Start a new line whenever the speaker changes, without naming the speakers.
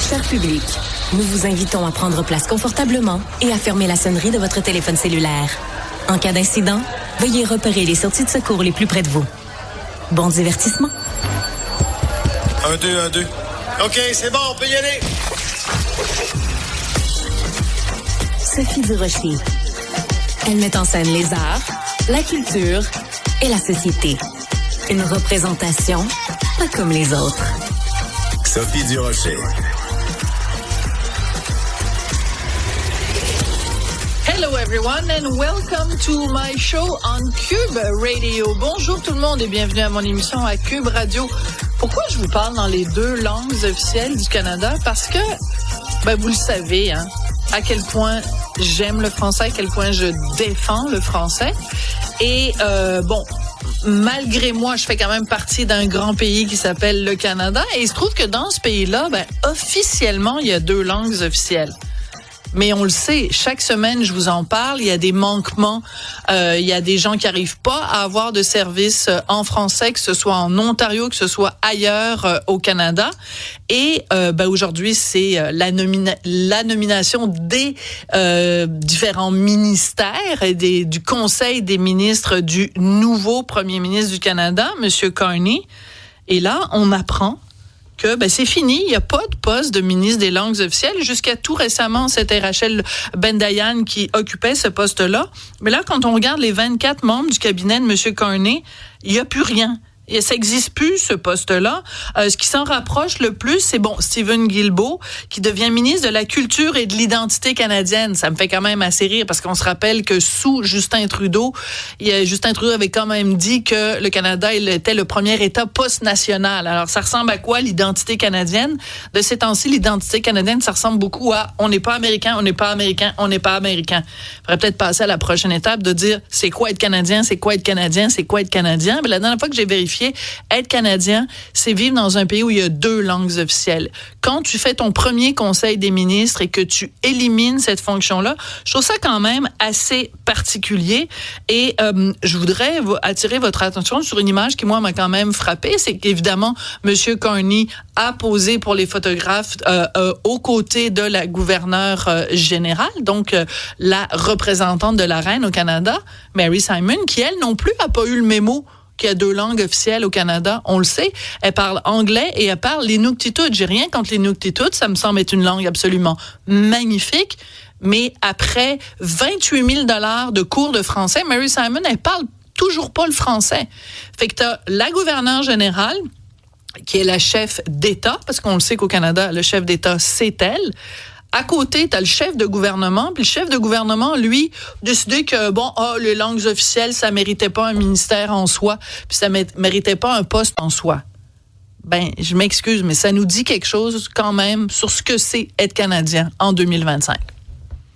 Cher public, nous vous invitons à prendre place confortablement et à fermer la sonnerie de votre téléphone cellulaire. En cas d'incident, veuillez repérer les sorties de secours les plus près de vous. Bon divertissement.
1, 2, 1, 2. OK, c'est bon, on peut y aller.
Sophie Durocher. Elle met en scène les arts, la culture et la société. Une représentation pas comme les autres.
Sophie Durocher.
Hello everyone and welcome to my show on Cube Radio. Bonjour tout le monde et bienvenue à mon émission à Cube Radio. Pourquoi je vous parle dans les deux langues officielles du Canada? Parce que, vous le savez, à quel point j'aime le français, à quel point je défends le français. Et malgré moi, je fais quand même partie d'un grand pays qui s'appelle le Canada. Et il se trouve que dans ce pays-là, officiellement, il y a deux langues officielles. Mais on le sait, chaque semaine, je vous en parle, il y a des manquements, il y a des gens qui n'arrivent pas à avoir de services en français, que ce soit en Ontario, que ce soit ailleurs au Canada. Et aujourd'hui, c'est la nomination des différents ministères et du Conseil des ministres du nouveau premier ministre du Canada, M. Carney. Et là, on apprend que c'est fini, il n'y a pas de poste de ministre des langues officielles. Jusqu'à tout récemment, c'était Rachel Bendayan qui occupait ce poste-là. Mais là, quand on regarde les 24 membres du cabinet de M. Carney, il n'y a plus rien. Et ça n'existe plus, ce poste-là. Ce qui s'en rapproche le plus, c'est Stephen Guilbeault, qui devient ministre de la Culture et de l'Identité canadienne. Ça me fait quand même assez rire, parce qu'on se rappelle que sous Justin Trudeau, Justin Trudeau avait quand même dit que le Canada, il était le premier État post-national. Alors, ça ressemble à quoi, l'identité canadienne? De ces temps-ci, l'identité canadienne, ça ressemble beaucoup à « on n'est pas américain, on n'est pas américain, on n'est pas américain ». Il faudrait peut-être passer à la prochaine étape de dire « c'est quoi être Canadien, c'est quoi être Canadien, c'est quoi être Canadien ». Mais la dernière fois que j'ai vérifié, être Canadien, c'est vivre dans un pays où il y a deux langues officielles. Quand tu fais ton premier conseil des ministres et que tu élimines cette fonction-là, je trouve ça quand même assez particulier. Et je voudrais attirer votre attention sur une image qui, moi, m'a quand même frappée. C'est qu'évidemment, M. Carney a posé pour les photographes aux côtés de la gouverneure générale, donc la représentante de la reine au Canada, Mary Simon, qui, elle, non plus, n'a pas eu le mémo qu'il y a deux langues officielles au Canada, on le sait. Elle parle anglais et elle parle l'Inuktitut. J'ai rien contre l'Inuktitut, ça me semble être une langue absolument magnifique. Mais après 28 000 $ de cours de français, Mary Simon, elle parle toujours pas le français. Fait que t'as la gouverneure générale, qui est la chef d'État, parce qu'on le sait qu'au Canada, le chef d'État, c'est elle. À côté, tu as le chef de gouvernement, puis le chef de gouvernement, lui, décidé que, les langues officielles, ça méritait pas un ministère en soi, puis ça méritait pas un poste en soi. Je m'excuse, mais ça nous dit quelque chose quand même sur ce que c'est être Canadien en 2025.